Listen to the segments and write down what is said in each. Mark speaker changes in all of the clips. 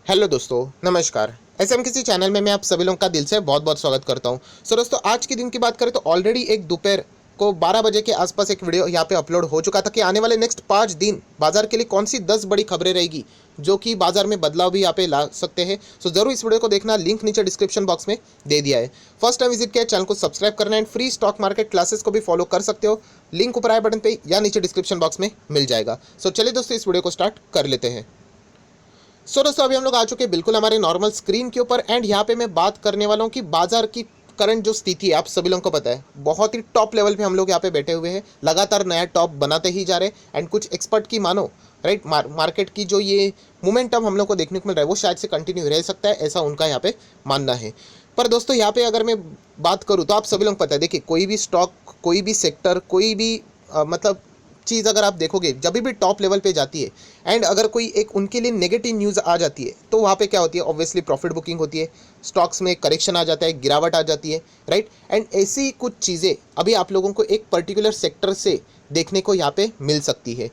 Speaker 1: Hello दोस्तों, नमस्कार। SMKC channel में मैं आप सभी लोगों का दिल से बहुत बहुत स्वागत करता हूं। सो दोस्तों, आज के दिन की बात करें तो ऑलरेडी एक दोपहर को 12 बजे के आसपास एक वीडियो यहाँ पे अपलोड हो चुका था कि आने वाले नेक्स्ट 5 दिन बाजार के लिए कौन सी 10 बड़ी खबरें रहेगी जो कि बाजार में बदलाव भी यहाँ पे ला सकते हैं। सो जरूर इस वीडियो को देखना, लिंक नीचे डिस्क्रिप्शन बॉक्स में दे दिया है। फर्स्ट टाइम विजिट किया चैनल को सब्सक्राइब करना and free stock market classes को भी फॉलो कर सकते हो। लिंक ऊपर आए बटन पे या नीचे डिस्क्रिप्शन बॉक्स में मिल जाएगा। सो चलिए दोस्तों, इस वीडियो को स्टार्ट कर लेते हैं। दोस्तों, अभी हम लोग आ चुके हैं बिल्कुल हमारे नॉर्मल स्क्रीन के ऊपर एंड यहाँ पे मैं बात करने वाला हूँ कि बाजार की करंट जो स्थिति है, आप सभी लोगों को पता है बहुत ही टॉप लेवल पे हम लोग यहाँ पे बैठे हुए हैं, लगातार नया टॉप बनाते ही जा रहे हैं एंड कुछ एक्सपर्ट की मानो राइट मार्केट की जो ये मोमेंटम हम लोग को देखने को मिल रहा है वो शायद से कंटिन्यू रह सकता है, ऐसा उनका यहाँ पे मानना है। पर दोस्तों, यहाँ पे अगर मैं बात करूँ तो आप सभी लोग पता है, देखिए कोई भी स्टॉक, कोई भी सेक्टर, कोई भी मतलब चीज़ अगर आप देखोगे जब भी टॉप लेवल पे जाती है एंड अगर कोई एक उनके लिए नेगेटिव न्यूज़ आ जाती है तो वहाँ पे क्या होती है, ऑब्वियसली प्रॉफिट बुकिंग होती है, स्टॉक्स में करेक्शन आ जाता है, गिरावट आ जाती है, राइट। एंड ऐसी कुछ चीज़ें अभी आप लोगों को एक पर्टिकुलर सेक्टर से देखने को यहाँ पे मिल सकती है।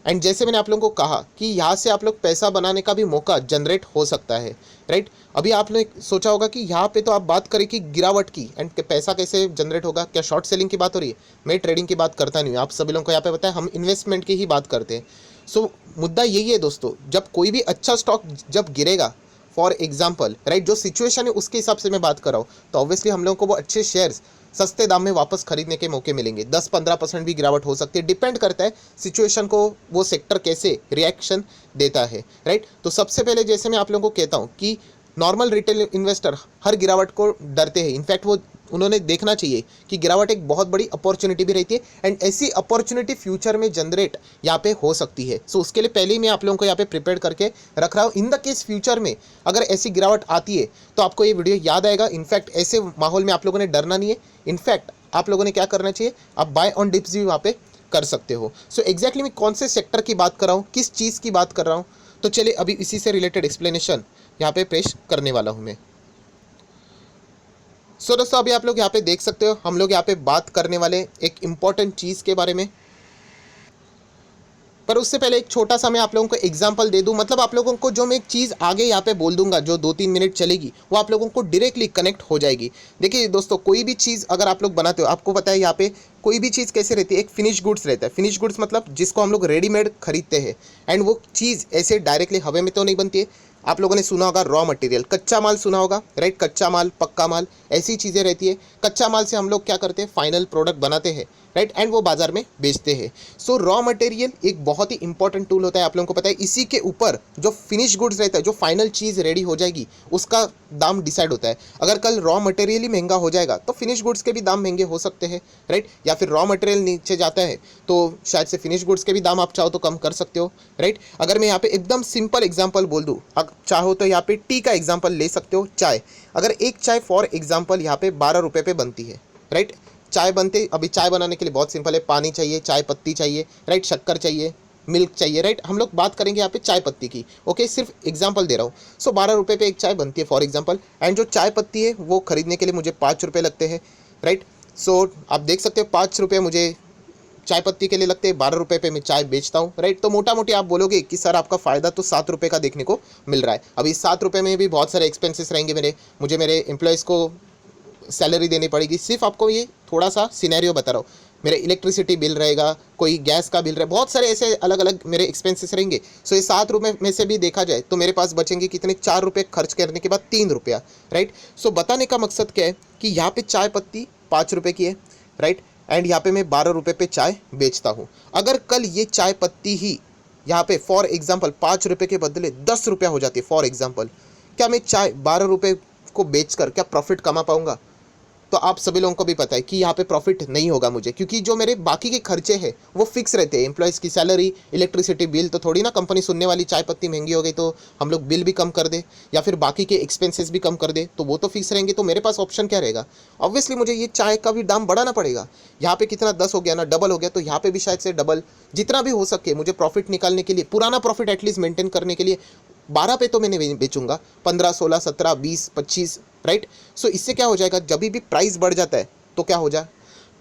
Speaker 1: एंड जैसे मैंने आप लोगों को कहा कि यहाँ से आप लोग पैसा बनाने का भी मौका जनरेट हो सकता है, राइट। अभी आपने सोचा होगा कि यहाँ पे तो आप बात करें कि गिरावट की एंड पैसा कैसे जनरेट होगा, क्या शॉर्ट सेलिंग की बात हो रही है? मैं ट्रेडिंग की बात करता नहीं हूँ, आप सभी लोगों को यहाँ पे पता है हम इन्वेस्टमेंट की ही बात करते हैं। सो मुद्दा यही है दोस्तों, जब कोई भी अच्छा स्टॉक जब गिरेगा, फॉर एग्जाम्पल राइट, जो सिचुएशन है उसके हिसाब से मैं बात कर रहा हूँ, तो ऑब्वियसली हम लोगों को वो अच्छे शेयर्स सस्ते दाम में वापस खरीदने के मौके मिलेंगे। 10-15% भी गिरावट हो सकती है, डिपेंड करता है सिचुएशन को, वो सेक्टर कैसे रिएक्शन देता है, राइट। तो सबसे पहले जैसे मैं आप लोगों को कहता हूँ कि नॉर्मल रिटेल इन्वेस्टर हर गिरावट को डरते हैं, इनफैक्ट वो उन्होंने देखना चाहिए कि गिरावट एक बहुत बड़ी अपॉर्चुनिटी भी रहती है एंड ऐसी अपॉर्चुनिटी फ्यूचर में जनरेट यहाँ पे हो सकती है। सो उसके लिए पहले ही मैं आप लोगों को यहाँ पे प्रिपेयर करके रख रहा हूँ। इन द केस फ्यूचर में अगर ऐसी गिरावट आती है तो आपको ये वीडियो याद आएगा। इनफैक्ट ऐसे माहौल में आप लोगों ने डरना नहीं है, इनफैक्ट आप लोगों ने क्या करना चाहिए, आप बाय ऑन डिप्स भी वहाँ पे कर सकते हो। सो एग्जैक्टली मैं कौन से सेक्टर की बात कर रहा हूँ, किस चीज़ की बात कर रहा हूँ, तो चलिए अभी इसी से रिलेटेड एक्सप्लेनेशन यहाँ पे पेश करने वाला हूँ मैं। सो दोस्तों, अभी आप लोग यहाँ पे देख सकते हो हम लोग यहाँ पे बात करने वाले एक इम्पॉर्टेंट चीज़ के बारे में। पर उससे पहले एक छोटा सा मैं आप लोगों को एग्जांपल दे दूं, मतलब आप लोगों को जो मैं एक चीज़ आगे यहाँ पे बोल दूंगा जो 2-3 मिनट चलेगी वो आप लोगों को डायरेक्टली कनेक्ट हो जाएगी। देखिए दोस्तों, कोई भी चीज़ अगर आप लोग बनाते हो, आपको पता है यहाँ पे कोई भी चीज़ कैसे रहती है, एक फिनिश गुड्स रहता है। फिनिश गुड्स मतलब जिसको हम लोग रेडीमेड खरीदते हैं एंड वो चीज़ ऐसे डायरेक्टली हवा में तो नहीं बनती है। आप लोगों ने सुना होगा रॉ मटेरियल, कच्चा माल सुना होगा, राइट। कच्चा माल, पक्का माल, ऐसी चीज़ें रहती है। कच्चा माल से हम लोग क्या करते हैं, फाइनल प्रोडक्ट बनाते हैं, राइट, एंड वो बाजार में बेचते हैं। सो रॉ मटेरियल एक बहुत ही इंपॉर्टेंट टूल होता है, आप लोगों को पता है। इसी के ऊपर जो फिनिश गुड्स रहता है, जो फाइनल चीज़ रेडी हो जाएगी, उसका दाम डिसाइड होता है। अगर कल रॉ मटेरियल ही महंगा हो जाएगा तो फिनिश गुड्स के भी दाम महंगे हो सकते हैं, राइट। या फिर रॉ मटेरियल नीचे जाता है तो शायद से फिनिश गुड्स के भी दाम आप चाहो तो कम कर सकते हो, राइट। अगर मैं यहाँ पे एकदम सिंपल एग्जाम्पल बोल दूँ, आप चाहो तो यहाँ पे टी का एग्जाम्पल ले सकते हो। चाय, अगर एक चाय फॉर एग्जाम्पल यहाँ पे 12 रुपये पे बनती है, राइट। चाय बनते, अभी चाय बनाने के लिए बहुत सिंपल है, पानी चाहिए, चाय पत्ती चाहिए, राइट, शक्कर चाहिए, मिल्क चाहिए, राइट। हम लोग बात करेंगे यहाँ पे चाय पत्ती की, ओके, सिर्फ एग्जांपल दे रहा हूँ। सो 12 रुपये पे एक चाय बनती है फॉर एग्जांपल, एंड जो चाय पत्ती है वो खरीदने के लिए मुझे 5 रुपये लगते हैं, राइट। सो आप देख सकते हो 5 रुपये मुझे चाय पत्ती के लिए लगते हैं, 12 रुपये पे मैं चाय बेचता हूँ, राइट। तो मोटा मोटी आप बोलोगे कि सर आपका फ़ायदा तो 7 रुपये का देखने को मिल रहा है। अभी 7 रुपये में भी बहुत सारे एक्सपेंसेस रहेंगे मेरे, मुझे मेरे एम्प्लॉयज़ को सैलरी देनी पड़ेगी। सिर्फ आपको ये थोड़ा सा सिनेरियो बता रहा हूँ, मेरे इलेक्ट्रिसिटी बिल रहेगा, कोई गैस का बिल रहेगा, बहुत सारे ऐसे अलग अलग मेरे एक्सपेंसेस रहेंगे। सो ये 7 रुपये में से भी देखा जाए तो मेरे पास बचेंगे कितने, 4 रुपये खर्च करने के बाद 3 रुपया, राइट। सो बताने का मकसद क्या है कि यहाँ पे चाय पत्ती 5 रुपये की है, राइट, एंड यहाँ पे मैं 12 रुपये पे चाय बेचता हूँ। अगर कल ये चाय पत्ती ही यहाँ पे फॉर एग्जाम्पल 5 रुपये के बदले 10 रुपया हो जाती है फॉर एग्जाम्पल, क्या मैं चाय 12 रुपये को बेचकर क्या प्रॉफिट कमा पाऊंगा? तो आप सभी लोगों को भी पता है कि यहाँ पे प्रॉफिट नहीं होगा मुझे, क्योंकि जो मेरे बाकी के खर्चे हैं वो फिक्स रहते हैं। एम्प्लॉयज़ की सैलरी, इलेक्ट्रिसिटी बिल, तो थोड़ी ना कंपनी सुनने वाली चाय पत्ती महंगी हो गई तो हम लोग बिल भी कम कर दे या फिर बाकी के एक्सपेंसेस भी कम कर दे, तो वो तो फिक्स रहेंगे। तो मेरे पास ऑप्शन क्या रहेगा, ऑब्वियसली मुझे ये चाय का भी दाम बढ़ाना पड़ेगा। यहाँ पे कितना 10 हो गया ना, डबल हो गया, तो यहाँ पे भी शायद से डबल, जितना भी हो सके मुझे प्रॉफिट निकालने के लिए, पुराना प्रॉफिट एटलीस्ट मेंटेन करने के लिए 12 पे तो मैंने बेचूंगा, 15, 16, 17, 20, 25, राइट। सो इससे क्या हो जाएगा, जब भी प्राइस बढ़ जाता है तो क्या हो जाए,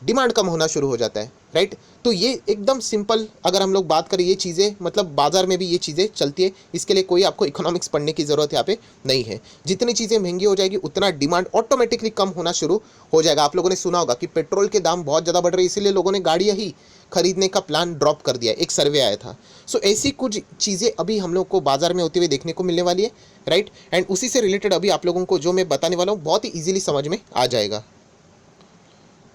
Speaker 1: डिमांड कम होना शुरू हो जाता है, राइट। तो ये एकदम सिंपल अगर हम लोग बात करें ये चीज़ें, मतलब बाजार में भी ये चीज़ें चलती है, इसके लिए कोई आपको इकोनॉमिक्स पढ़ने की ज़रूरत यहाँ पे नहीं है। जितनी चीज़ें महंगी हो जाएगी उतना डिमांड ऑटोमेटिकली कम होना शुरू हो जाएगा। आप लोगों ने सुना होगा कि पेट्रोल के दाम बहुत ज़्यादा बढ़ रहे हैं, इसीलिए लोगों ने गाड़ियाँ ही खरीदने का प्लान ड्रॉप कर दिया, एक सर्वे आया था। सो ऐसी कुछ चीज़ें अभी हम लोग को बाजार में होती हुई देखने को मिलने वाली है, राइट। एंड उसी से रिलेटेड अभी आप लोगों को जो मैं बताने वाला हूँ बहुत ही ईजिली समझ में आ जाएगा।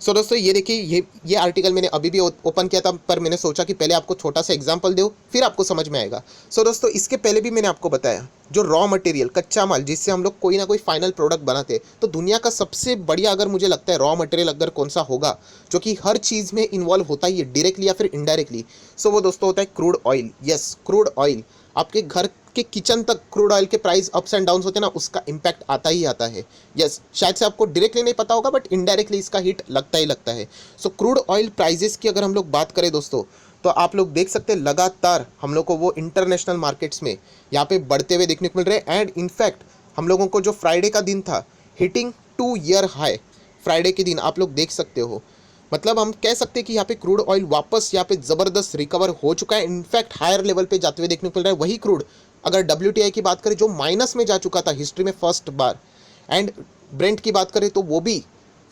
Speaker 1: सो दोस्तों ये देखिए, ये आर्टिकल मैंने अभी भी ओपन किया था, पर मैंने सोचा कि पहले आपको छोटा सा एग्जांपल दूं, फिर आपको समझ में आएगा। सो दोस्तों इसके पहले भी मैंने आपको बताया, जो रॉ मटेरियल, कच्चा माल, जिससे हम लोग कोई ना कोई फाइनल प्रोडक्ट बनाते हैं, तो दुनिया का सबसे बढ़िया अगर मुझे लगता है रॉ मटेरियल अगर कौन सा होगा जो कि हर चीज़ में इन्वॉल्व होता ही है डायरेक्टली या फिर इनडायरेक्टली, सो वो दोस्तों होता है crude oil. Yes, crude oil. आपके घर के किचन तक क्रूड ऑयल के प्राइस अप्स एंड डाउन्स होते हैं ना, उसका इम्पैक्ट आता ही आता है। यस, शायद से आपको डायरेक्टली नहीं पता होगा बट इनडायरेक्टली इसका हिट लगता ही लगता है। सो क्रूड ऑयल प्राइजेस की अगर हम लोग बात करें दोस्तों, तो आप लोग देख सकते हैं लगातार हम लोग को वो इंटरनेशनल मार्केट्स में यहाँ पे बढ़ते हुए देखने को मिल रहे हैं। एंड इनफैक्ट हम लोगों को जो फ्राइडे का दिन था, हिटिंग 2 ईयर हाई फ्राइडे के दिन आप लोग देख सकते हो। मतलब हम कह सकते हैं कि यहाँ पे क्रूड ऑयल वापस यहाँ पे ज़बरदस्त रिकवर हो चुका है, इनफैक्ट हायर लेवल पे जाते हुए देखने को मिल रहा है। वही क्रूड अगर WTI की बात करें जो माइनस में जा चुका था हिस्ट्री में फर्स्ट बार, एंड ब्रेंट की बात करें तो वो भी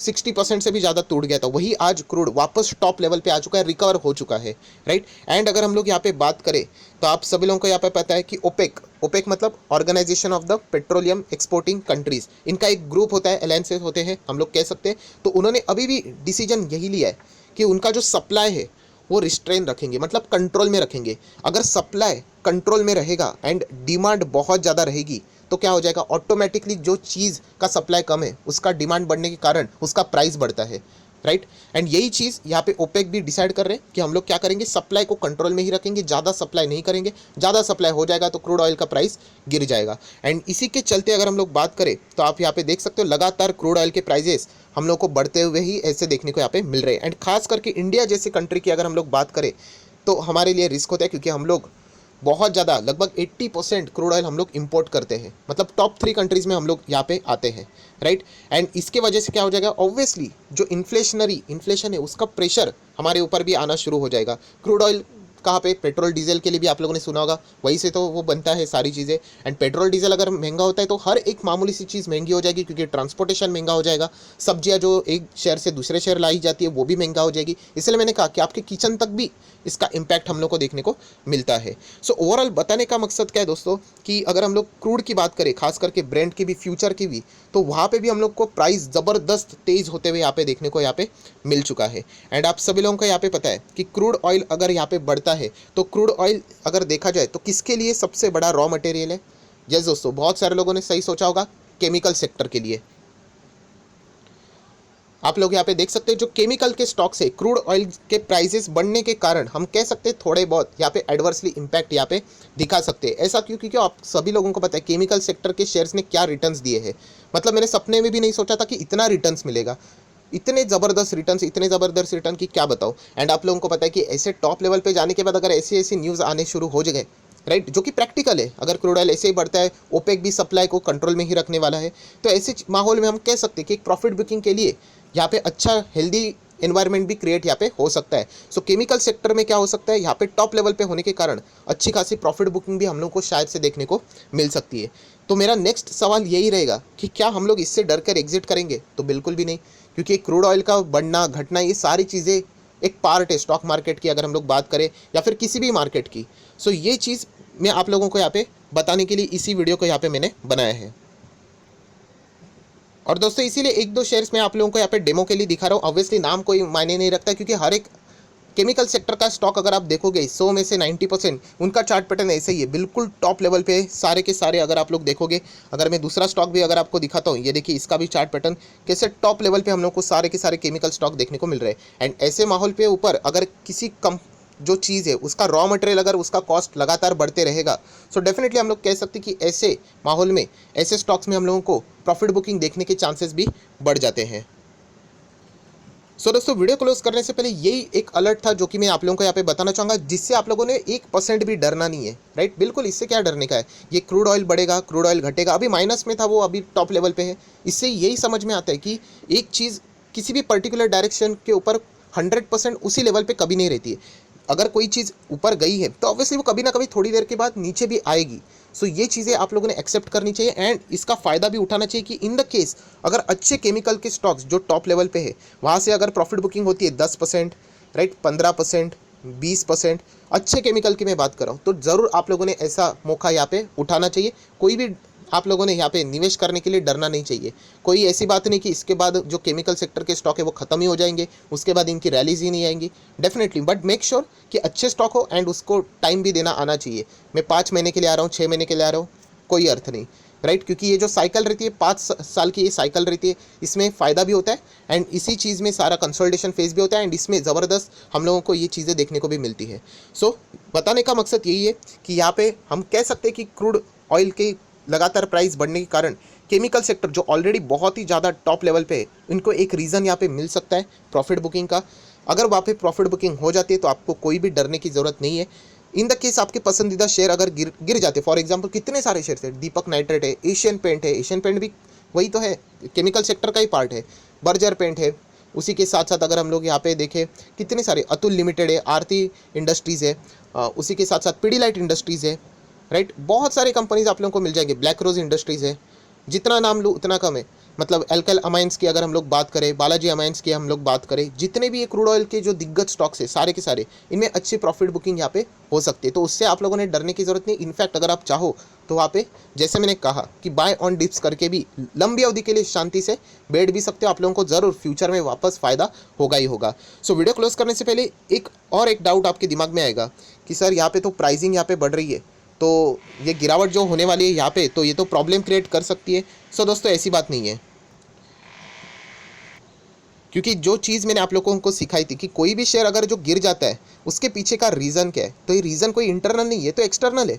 Speaker 1: 60% से भी ज़्यादा टूट गया था, वही आज क्रूड वापस टॉप लेवल पे आ चुका है, रिकवर हो चुका है, राइट। एंड अगर हम लोग यहाँ पे बात करें तो आप सभी लोगों को यहाँ पे पता है कि ओपेक मतलब organisation of the petroleum exporting countries, इनका एक ग्रुप होता है, अलायंसेस होते हैं हम लोग कह सकते हैं। तो उन्होंने अभी भी डिसीजन यही लिया है कि उनका जो सप्लाई है वो रिस्ट्रेन रखेंगे, मतलब कंट्रोल में रखेंगे। अगर सप्लाई कंट्रोल में रहेगा एंड डिमांड बहुत ज़्यादा रहेगी तो क्या हो जाएगा, ऑटोमेटिकली जो चीज़ का सप्लाई कम है उसका डिमांड बढ़ने के कारण उसका प्राइस बढ़ता है, राइट। एंड यही चीज़ यहाँ पे ओपेक भी डिसाइड कर रहे हैं कि हम लोग क्या करेंगे, सप्लाई को कंट्रोल में ही रखेंगे, ज़्यादा सप्लाई नहीं करेंगे। ज़्यादा सप्लाई हो जाएगा तो क्रूड ऑयल का प्राइस गिर जाएगा। एंड इसी के चलते अगर हम लोग बात करें तो आप यहाँ पे देख सकते हो लगातार क्रूड ऑयल के प्राइजेस हम लोग को बढ़ते हुए ही ऐसे देखने को यहाँ पे मिल रहे हैं। एंड खास करके इंडिया जैसे कंट्री की अगर हम लोग बात करें तो हमारे लिए रिस्क होता है, क्योंकि हम लोग बहुत ज़्यादा लगभग 80% क्रूड ऑयल हम लोग इंपोर्ट करते हैं, मतलब टॉप 3 कंट्रीज़ में हम लोग यहाँ पे आते हैं, राइट। एंड इसके वजह से क्या हो जाएगा, ऑब्वियसली जो इन्फ्लेशन है उसका प्रेशर हमारे ऊपर भी आना शुरू हो जाएगा। क्रूड ऑयल कहाँ पे, पेट्रोल डीजल के लिए भी आप लोगों ने सुना होगा, वहीं से तो वो बनता है सारी चीज़ें। एंड पेट्रोल डीजल अगर महंगा होता है तो हर एक मामूली सी चीज़ महंगी हो जाएगी, क्योंकि ट्रांसपोर्टेशन महंगा हो जाएगा, सब्जियाँ जो एक शहर से दूसरे शहर लाई जाती है वो भी महंगा हो जाएगी। इसलिए मैंने कहा कि आपके किचन तक भी इसका इम्पैक्ट हम लोग को देखने को मिलता है। सो ओवरऑल बताने का मकसद क्या है दोस्तों, कि अगर हम लोग क्रूड की बात करें, खास करके ब्रेंट की भी, फ्यूचर की भी, तो वहाँ पे भी हम लोग को प्राइस ज़बरदस्त तेज़ होते हुए यहाँ पे देखने को यहाँ पे मिल चुका है। एंड आप सभी लोगों को यहाँ पे पता है कि क्रूड ऑयल अगर यहाँ पे बढ़ता है तो क्रूड ऑयल अगर देखा जाए तो किसके लिए सबसे बड़ा रॉ मटेरियल है। यस दोस्तों, बहुत सारे लोगों ने सही सोचा होगा, केमिकल सेक्टर के लिए। आप लोग यहाँ पे देख सकते हैं जो केमिकल के स्टॉक्स है, क्रूड ऑयल के प्राइसेस बढ़ने के कारण हम कह सकते हैं थोड़े बहुत यहाँ पे एडवर्सली इम्पैक्ट यहाँ पे दिखा सकते हैं। ऐसा क्यों, क्योंकि आप सभी लोगों को पता है केमिकल सेक्टर के शेयर्स ने क्या रिटर्न्स दिए हैं। मतलब मैंने सपने में भी नहीं सोचा था कि इतना रिटर्न्स मिलेगा, इतने ज़बरदस्त रिटर्न की क्या बताओ। एंड आप लोगों को पता है कि ऐसे टॉप लेवल पे जाने के बाद अगर ऐसी ऐसी न्यूज़ आने शुरू हो जाए, राइट, जो कि प्रैक्टिकल है, अगर क्रूड ऑयल ऐसे ही बढ़ता है, ओपेक भी सप्लाई को कंट्रोल में ही रखने वाला है, तो ऐसे माहौल में हम कह सकते हैं कि एक प्रॉफिट बुकिंग के लिए यहाँ पे अच्छा हेल्दी एनवायरनमेंट भी क्रिएट यहाँ पे हो सकता है। सो केमिकल सेक्टर में क्या हो सकता है, यहाँ पे टॉप लेवल पे होने के कारण अच्छी खासी प्रॉफिट बुकिंग भी हम लोग को शायद से देखने को मिल सकती है। तो मेरा नेक्स्ट सवाल यही रहेगा कि क्या हम लोग इससे डर कर एग्जिट करेंगे, तो बिल्कुल भी नहीं, क्योंकि क्रूड ऑयल का बढ़ना घटना ये सारी चीज़ें एक पार्ट है स्टॉक मार्केट की, अगर हम लोग बात करें या फिर किसी भी मार्केट की। सो ये चीज़ मैं आप लोगों को यहाँ पे बताने के लिए इसी वीडियो को यहाँ पे मैंने बनाया है। और दोस्तों इसीलिए 1-2 शेयर्स मैं आप लोगों को यहाँ पे डेमो के लिए दिखा रहा हूँ। ऑब्वियसली नाम कोई मायने नहीं रखता, क्योंकि हर एक केमिकल सेक्टर का स्टॉक अगर आप देखोगे 100 में से 90% उनका चार्ट पैटर्न ऐसे ही है, बिल्कुल टॉप लेवल पे सारे के सारे। अगर आप लोग देखोगे, अगर मैं दूसरा स्टॉक भी अगर आपको दिखाता हूँ, ये देखिए इसका भी चार्ट पैटर्न कैसे टॉप लेवल पे हम लोग को सारे के सारे केमिकल स्टॉक देखने को मिल रहे हैं। एंड ऐसे माहौल पे ऊपर अगर किसी कम जो चीज़ है उसका रॉ मटेरियल अगर उसका कॉस्ट लगातार बढ़ते रहेगा, सो डेफिनेटली हम लोग कह सकते हैं कि ऐसे माहौल में ऐसे स्टॉक्स में हम लोगों को प्रॉफिट बुकिंग देखने के चांसेस भी बढ़ जाते हैं। सो दोस्तों वीडियो क्लोज करने से पहले यही एक अलर्ट था जो कि मैं आप लोगों को यहाँ पे बताना चाहूँगा, जिससे आप लोगों ने 1% भी डरना नहीं है, राइट। बिल्कुल, इससे क्या डरने का है, ये क्रूड ऑयल बढ़ेगा, क्रूड ऑयल घटेगा, अभी माइनस में था वो, अभी टॉप लेवल पे है। इससे यही समझ में आता है कि एक चीज़ किसी भी पर्टिकुलर डायरेक्शन के ऊपर 100% उसी लेवल पे कभी नहीं रहती है। अगर कोई चीज़ ऊपर गई है तो ऑब्वियसली वो कभी ना कभी थोड़ी देर के बाद नीचे भी आएगी। सो ये चीज़ें आप लोगों ने एक्सेप्ट करनी चाहिए एंड इसका फ़ायदा भी उठाना चाहिए कि इन द केस अगर अच्छे केमिकल के स्टॉक्स जो टॉप लेवल पे है वहाँ से अगर प्रॉफिट बुकिंग होती है 10%, राइट, 15%, 20%, अच्छे केमिकल की मैं बात कर रहा हूँ, तो ज़रूर आप लोगों ने ऐसा मौका यहाँ पे उठाना चाहिए। कोई भी आप लोगों ने यहाँ पे निवेश करने के लिए डरना नहीं चाहिए। कोई ऐसी बात नहीं कि इसके बाद जो केमिकल सेक्टर के स्टॉक है वो खत्म ही हो जाएंगे, उसके बाद इनकी रैलीज ही नहीं आएंगी। डेफिनेटली, बट मेक श्योर कि अच्छे स्टॉक हो एंड उसको टाइम भी देना आना चाहिए। मैं 5 महीने के लिए आ रहा हूँ, 6 महीने के लिए आ रहा हूँ, कोई अर्थ नहीं, राइट, क्योंकि ये जो साइकिल रहती है 5 साल की ये साइकिल रहती है, इसमें फ़ायदा भी होता है एंड इसी चीज़ में सारा कंसोलिडेशन फेज भी होता है एंड इसमें ज़बरदस्त हम लोगों को ये चीज़ें देखने को भी मिलती है। सो बताने का मकसद यही है कि यहाँ पे हम कह सकते हैं कि क्रूड ऑयल के लगातार प्राइस बढ़ने के कारण केमिकल सेक्टर जो ऑलरेडी बहुत ही ज़्यादा टॉप लेवल पे है, इनको एक रीज़न यहाँ पे मिल सकता है प्रॉफिट बुकिंग का। अगर वहाँ पे प्रॉफिट बुकिंग हो जाती है तो आपको कोई भी डरने की ज़रूरत नहीं है। इन द केस आपके पसंदीदा शेयर अगर गिर जाते, फॉर एग्जांपल कितने सारे शेयर थे, दीपक नाइट्रेट है, एशियन पेंट है, एशियन पेंट भी वही तो है, केमिकल सेक्टर का ही पार्ट है, बर्जर पेंट है, उसी के साथ साथ अगर हम लोग यहाँ पे देखें कितने सारे, अतुल लिमिटेड है, आरती इंडस्ट्रीज़ है, उसी के साथ साथ पीडीलाइट इंडस्ट्रीज़ है, राइट, बहुत सारी कंपनीज आप लोगों को मिल जाएंगे, ब्लैक रोज इंडस्ट्रीज़ है, जितना नाम लो उतना कम है। मतलब एल्काइल अमाइंस की अगर हम लोग बात करें, बालाजी अमाइंस की हम लोग बात करें, जितने भी ये क्रूड ऑयल के जो दिग्गज स्टॉक्स है सारे के सारे, इनमें अच्छी प्रॉफिट बुकिंग यहाँ पे हो सकती है। तो उससे आप लोगों ने डरने की ज़रूरत नहीं। इनफैक्ट अगर आप चाहो तो वहाँ पे जैसे मैंने कहा कि बाय ऑन डिप्स करके भी लंबी अवधि के लिए शांति से बैठ भी सकते हो। आप लोगों को ज़रूर फ्यूचर में वापस फ़ायदा होगा ही होगा। सो वीडियो क्लोज करने से पहले एक डाउट आपके दिमाग में आएगा कि सर यहाँ पे तो प्राइसिंग यहाँ पे बढ़ रही है, तो ये गिरावट जो होने वाली है यहाँ पे, तो ये तो प्रॉब्लम क्रिएट कर सकती है। सो दोस्तों ऐसी बात नहीं है, क्योंकि जो चीज़ मैंने आप लोगों को सिखाई थी कि कोई भी शेयर अगर जो गिर जाता है उसके पीछे का रीज़न क्या है, तो ये रीज़न कोई इंटरनल नहीं है, तो एक्सटर्नल है।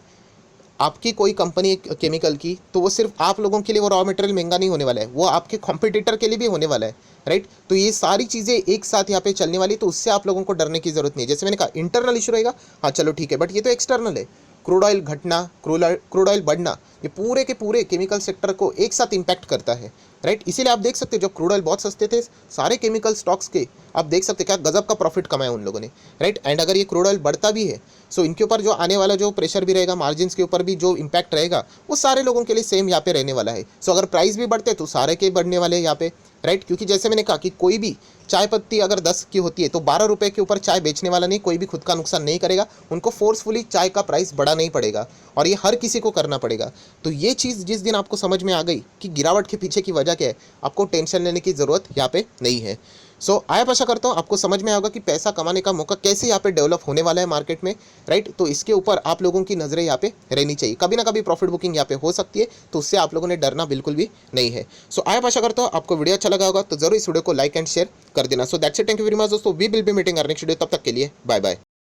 Speaker 1: आपकी कोई कंपनी केमिकल की, तो वो सिर्फ आप लोगों के लिए वो रॉ मटेरियल महंगा नहीं होने वाला है, वो आपके कॉम्पिटिटर के लिए भी होने वाला है, राइट। तो ये सारी चीज़ें एक साथ यहाँ पे चलने वाली, तो उससे आप लोगों को डरने की जरूरत नहीं है। जैसे मैंने कहा इंटरनल इशू रहेगा, हाँ चलो ठीक है, बट ये तो एक्सटर्नल है। क्रूड ऑयल घटना, क्रूड ऑयल बढ़ना, ये पूरे के पूरे केमिकल सेक्टर को एक साथ इम्पैक्ट करता है, राइट। इसीलिए आप देख सकते हैं जो क्रूड ऑयल बहुत सस्ते थे, सारे केमिकल स्टॉक्स के आप देख सकते हैं क्या गजब का प्रॉफिट कमाया उन लोगों ने, राइट। एंड अगर ये क्रूड ऑयल बढ़ता भी है, सो इनके ऊपर जो आने वाला जो प्रेशर भी रहेगा, मार्जिन के ऊपर भी जो इम्पैक्ट रहेगा, वो सारे लोगों के लिए सेम यहाँ पे रहने वाला है। सो अगर प्राइस भी बढ़ते तो सारे के बढ़ने वाले हैं यहाँ पे, राइट। क्योंकि जैसे मैंने कहा कि कोई भी चाय पत्ती अगर 10 की होती है तो 12 रुपये के ऊपर चाय बेचने वाला नहीं, कोई भी खुद का नुकसान नहीं करेगा, उनको फोर्सफुली चाय का प्राइस बढ़ा नहीं पड़ेगा और ये हर किसी को करना पड़ेगा। तो ये चीज़ जिस दिन आपको समझ में आ गई कि गिरावट के पीछे की वजह क्या है, आपको टेंशन लेने की ज़रूरत यहाँ पे नहीं है। सो आप आशा करता हूँ आपको समझ में आएगा कि पैसा कमाने का मौका कैसे यहाँ पे डेवलप होने वाला है मार्केट में, राइट। तो इसके ऊपर आप लोगों की नज़रें यहाँ पे रहनी चाहिए। कभी ना कभी प्रॉफिट बुकिंग यहाँ पे हो सकती है, तो उससे आप लोगों ने डरना बिल्कुल भी नहीं है। सो आप आशा करता हूँ आपको वीडियो अच्छा लगा होगा, तो जरूर इस वीडियो को लाइक एंड शेयर कर देना। So that's it, thank you very much दोस्तों, we will be meeting next video, तब तक के लिए बाय बाय।